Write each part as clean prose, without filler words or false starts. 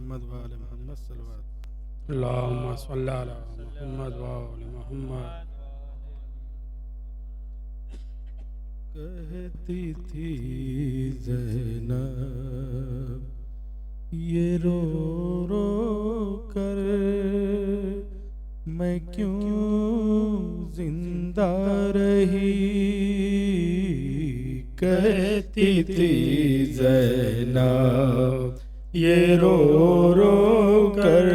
मोहम्मद व आले मोहम्मद सल्लल्लाहु अल्लाहुम्मा सल्ली अला मुहम्मद व आले मुहम्मद। कहती थी ज़ैनब ये रो रो कर मैं क्यों जिंदा रही। कहती थी ज़ैनब ये रो रो कर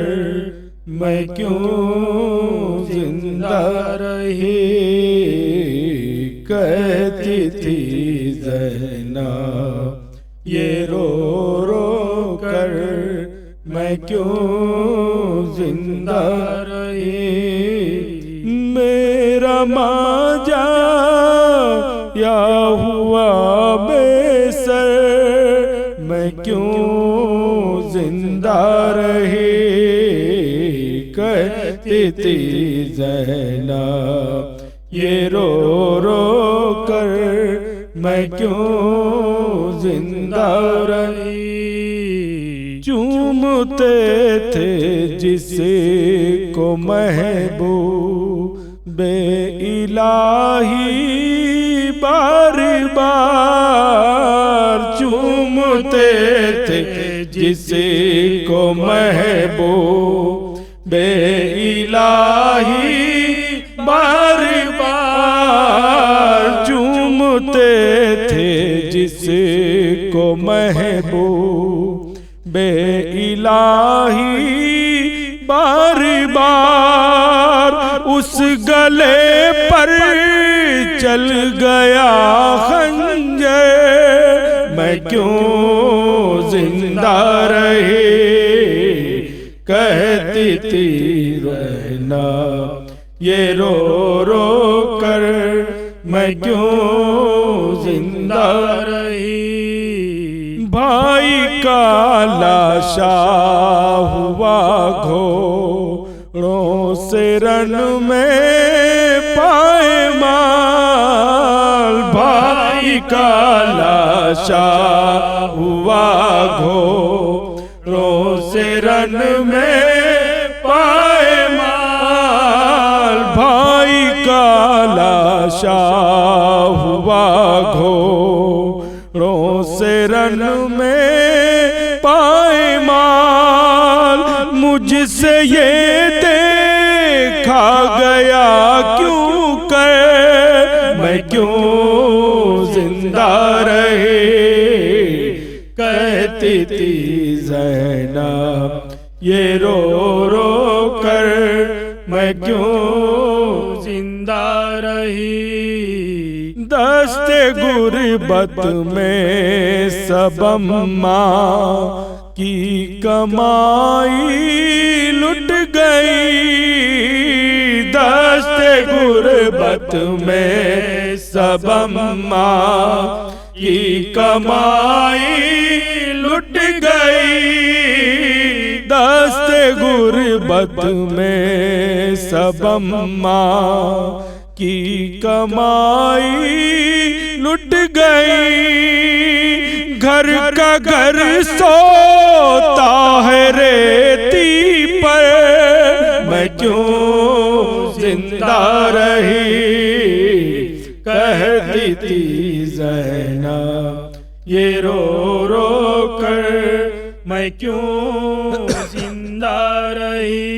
मैं क्यों जिंदा रही। कहती थी ज़ैनब ये रो रो कर मैं क्यों जिंदा रही। मेरा माजा या हुआ बेसर मैं क्यों जिंदा रही। कहती थी ज़ैनब ये रो रो कर मैं क्यों जिंदा रही। चूमते थे जिसे को महबूब इलाही बार बार। चूमते थे जिसे को महबूब इलाही बार बार। चूमते थे जिसे को महबूब इलाही बार बार। उस गले पर चल गया खंजर मैं क्यों जिंदा रही। कहती थी ज़ैनब ये रो रो कर मैं क्यों जिंदा रही। भाई का लाशा हुआ घोड़ों से रन में पायमाल। भाई का लाशा हुआ घोड़ों से रन में पायमाल। भाई का लाशा हुआ घोड़ों से रन में पायमाल। मुझसे ये देखा गया क्यों कर मैं क्यों जिंदा रही। कहती थी ज़ैनब ये रो रो कर मैं क्यों जिंदा रही। दस्ते गुर्बत में सब अम्मा की कमाई लुट गई। दस्ते गुर्बत में सब अम्मा की कमाई लुट गई। दस्ते गुर्बत में सब अम्मा की कमाई लुट गई। घर का घर सोता है रेती पर मैं क्यों जिंदा रही। कहती थी ज़ैनब ये रो रो कर मैं क्यों जिंदा रही।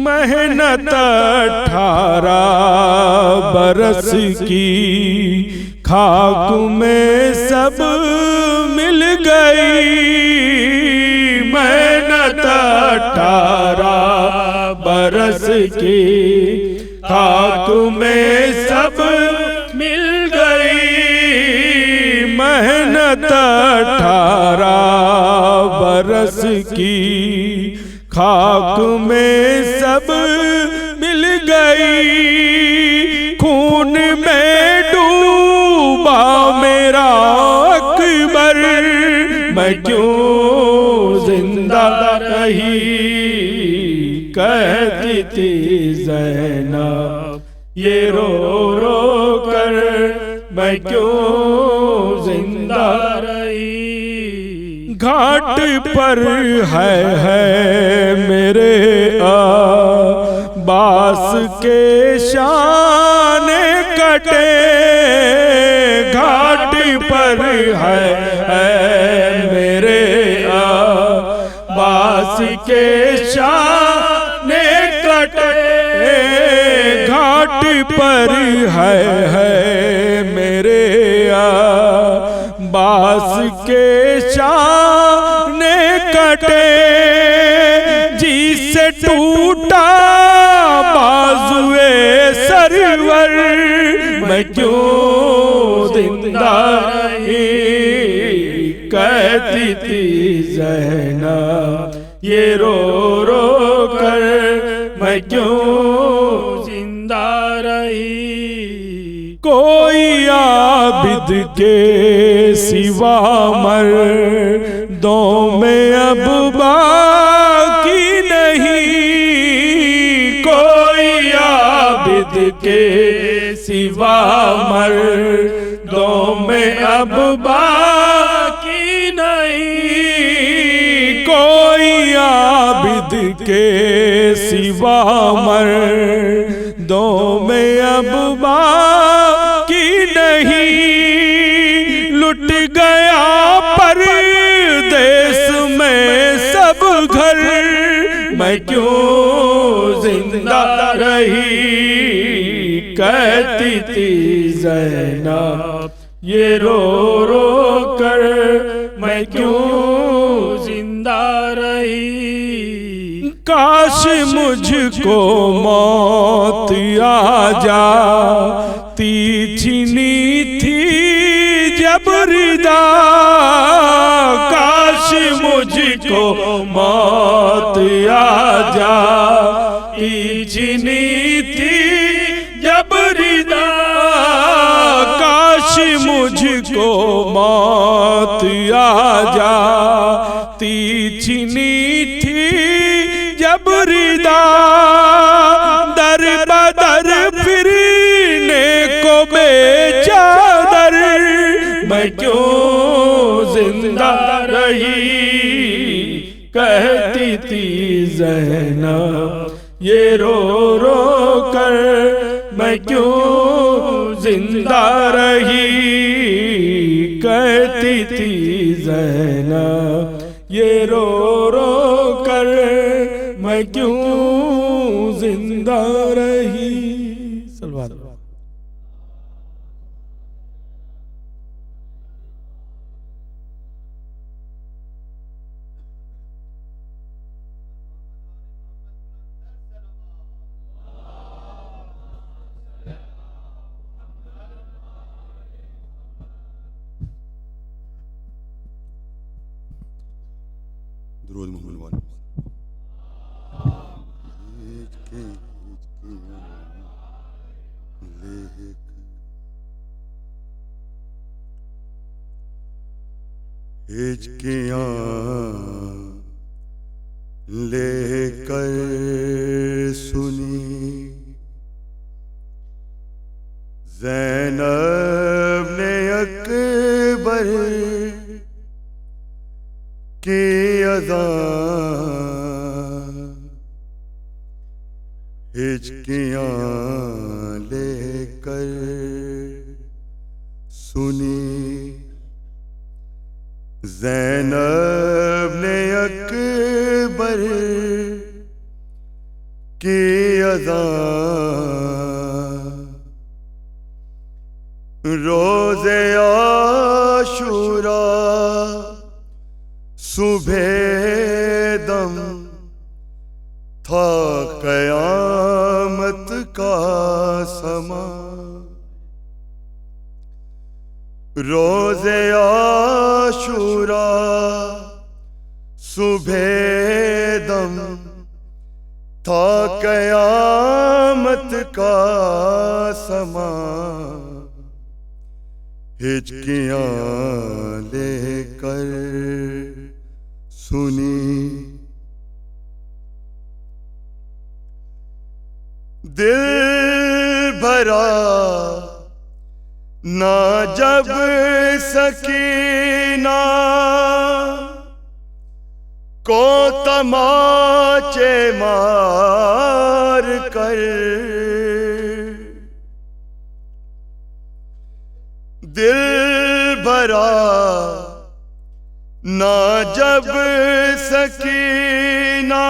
मेहनत 18 बरस की खाक में सब मिल गई। मेहनत 18 बरस की खाक में सब मिल गई। मेहनत 18 बरस की खाक में सब मिल गई। खून में डूबा मेरा अकबर मैं क्यों जिंदा रही। कहती थी ज़ैनब ये रो रो कर मैं क्यों जिंदा रही। घाट पर है मेरे अब्बास के शान कटे, घाट पर है मेरे अब्बास के शान कटे, घाट पर है मेरे अब्बास के शान कटे, जिससे टूटा बाजुए सरवर, मैं क्यों जिंदा रही, कहती थी ज़ैनब ये रो रो कर, मैं क्यों जिंदा रही। कोई आबिद के सिवा मर्दों में अब बाकी नहीं, कोई आबिद के सिवा मर्दों में अब बाकी नहीं, कोई आबिद के सिवा मर्दों में अब बाकी नहीं, लुट गया परदेस में सब घर, मैं क्यों जिंदा रही, कहती थी ज़ैनब ये रो रो कर, मैं क्यों जिंदा रही। काश मुझको मौत आ जाती, छिनी थी जब रिदा, काश मुझको मौत आ जाती, छिनी थी जब रिदा, काश मुझको मौत आ जाती, छिनी थी जब रिदा, दर बदर फिरने को बेचादर, मैं क्यों जिंदा रही, कहती थी ज़ैनब ये रो रो कर, मैं क्यों जिंदा रही, कहती थी ज़ैनब ये रो रो कर, मैं क्यों जिंदा रही। सल्लल्लाहु दुरूद मोहम्मद वाले हिचकियाँ लेकर सुनी ज़ैनब ने अकबर की अज़ान, हिचकियाँ लेकर सुनी ज़ैनब ने अकबर की अज़ान, रोज़े आशूरा सुबह दम था क़यामत का समा, रोज़े आशूरा सुबह दम था क़यामत का समा, हिचकियाँ लेकर सुनी दिल भरा ना जब सकीना को तमाचे मार कर दिल भरा ना जब सकीना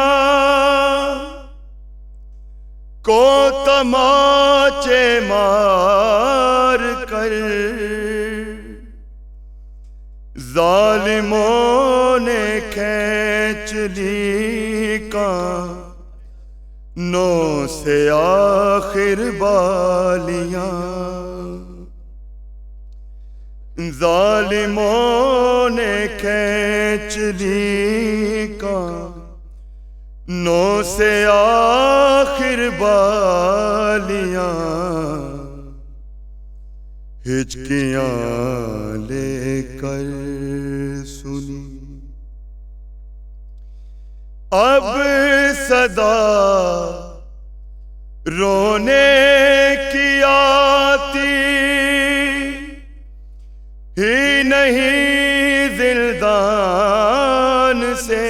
को तमाचे मार कर जालिमों ने खींच ली कानों से आखिर बालियां। जालिमों ने खींच ली कानों से आखिर बालियां। हिचकियां लेकर सुनी अब सदा रोने की आती ही नहीं जिंदान से।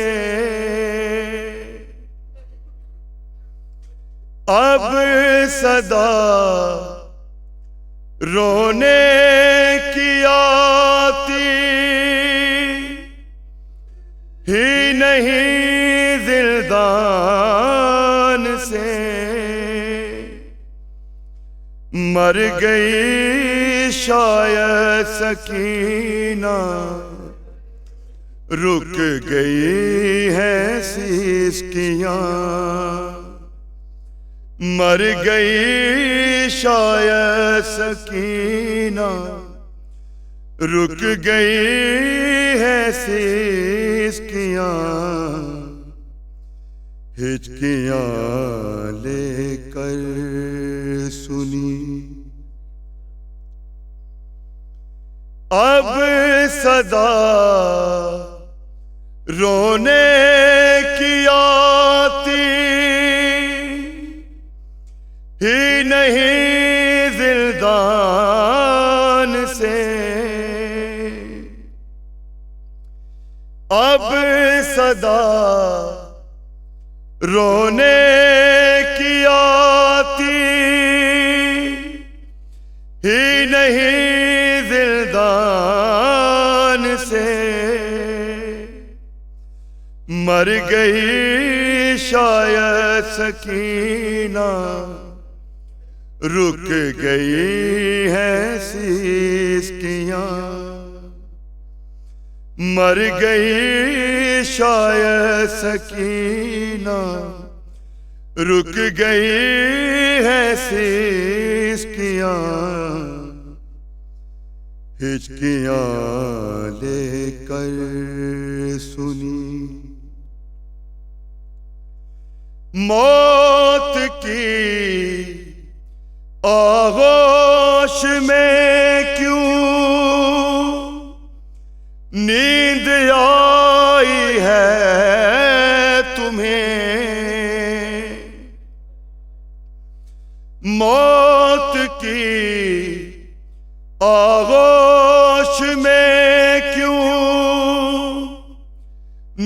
अब सदा रोने की आती ही नहीं जिंदान से। मर गई शायद सकीना रुक गई है सिसकियां। मर गई शायद सकीना रुक गई है सिसकियां। हिचकियां लेकर सुनी अब सदा रोने की आती ही नहीं जिंदान से। अब सदा रोने की आती ही नहीं जिंदान से। मर गई शायद सकीना रुक गई है सिसकियां। मर गई शायद सकीना रुक गई है सिसकियां। हिचकियां लेकर सुनी मौत की आगोश में क्यों नींद आई है तुम्हें। मौत की आगोश में क्यों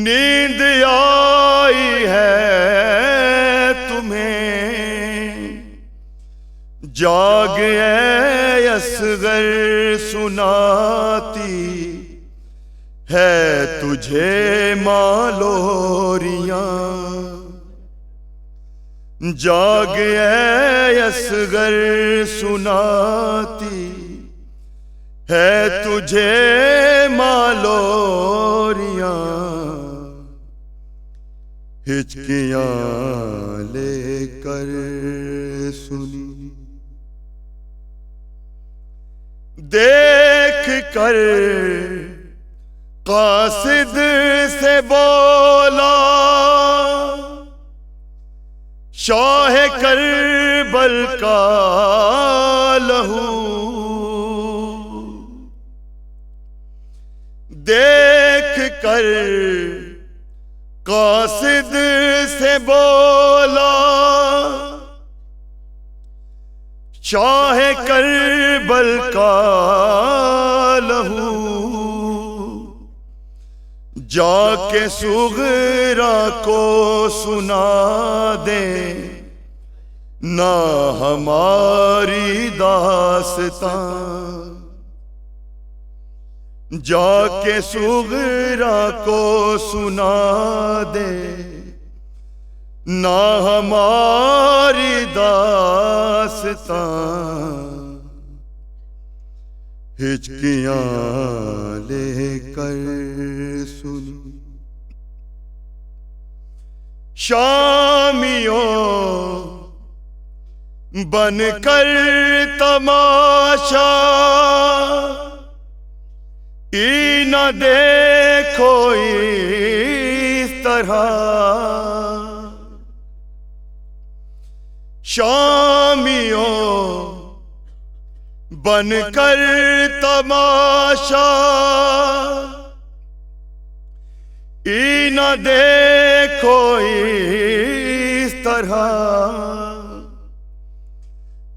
नींद आई है तुम्हें। जाग ऐ असगर सुनाती है तुझे मालोरियां। जाग ऐ असगर सुनाती है तुझे मालोरियां। हिचकियां लेकर सुनी देख कर कासिद से बोला शाह करबल का लहू। देख कर कासिद से बोला शाह करबल का लहू। जाके सुगरा को सुना दे ना हमारी दास्तां, जाके सुगरा को सुना दे ना हमारी दास्तां, हिचकियां लेकर सुनी। शामियों बनकर तमाशा ई न देखो इस तरह, शामियों बनकर तमाशा ई न देखो इस तरह,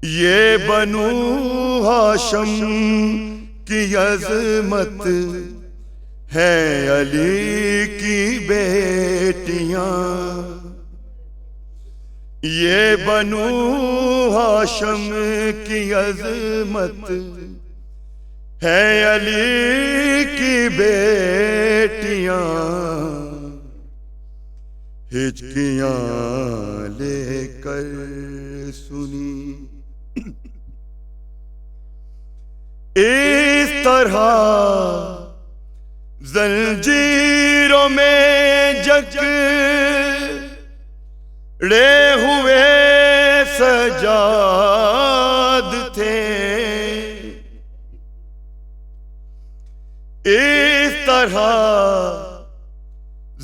ये बनु हाशम की अजमत है अली की बेटियां, ये बनु हाशम की अजमत है अली की बेटियां, हिचकियां लेकर सुनी। इस तरह जंजीरों में जकड़े हुए सजाद थे, इस तरह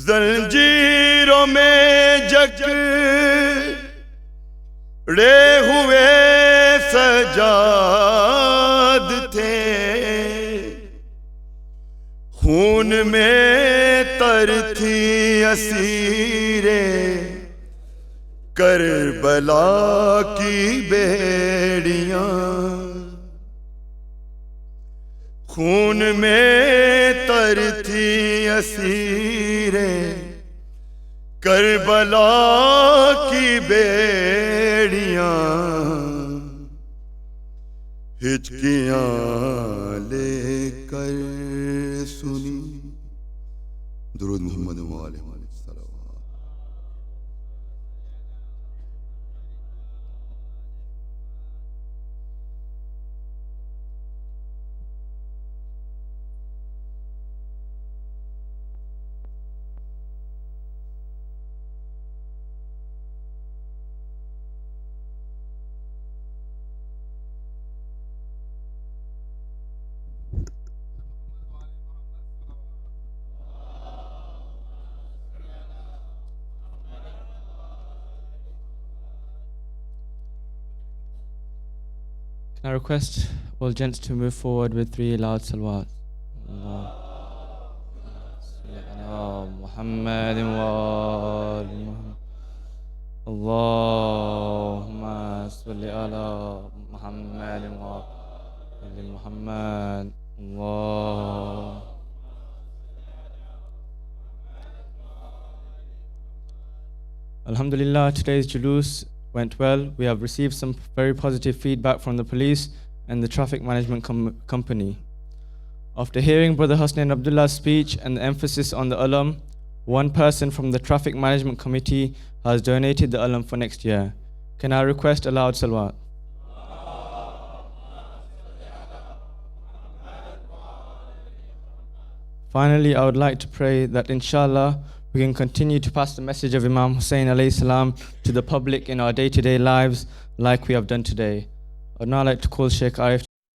जंजीरों में जकड़े हुए सजाद थे, खून में तरती असीरे करबला की बेड़ियां, खून में तरती असीरे करबला की बेड़ियां, हिचकियां लेकर सुनी। दुरूद मोहम्मद व आले Mohammad. I request all gents to move forward with 3 loud salawat. Muhammad wa Allahumma salli ala Muhammad wa ali Muhammad. Allah. Alhamdulillah, today's julus went well. We have received some very positive feedback from the police and the traffic management company. After hearing Brother Husnain Abdullah's speech and the emphasis on the alam, one person from the traffic management committee has donated the alam for next year. Can I request a loud salawat? Finally, I would like to pray that inshallah we can continue to pass the message of Imam Hussein alayhi salam to the public in our day-to-day lives like we have done today. I would now like to call Sheikh Arif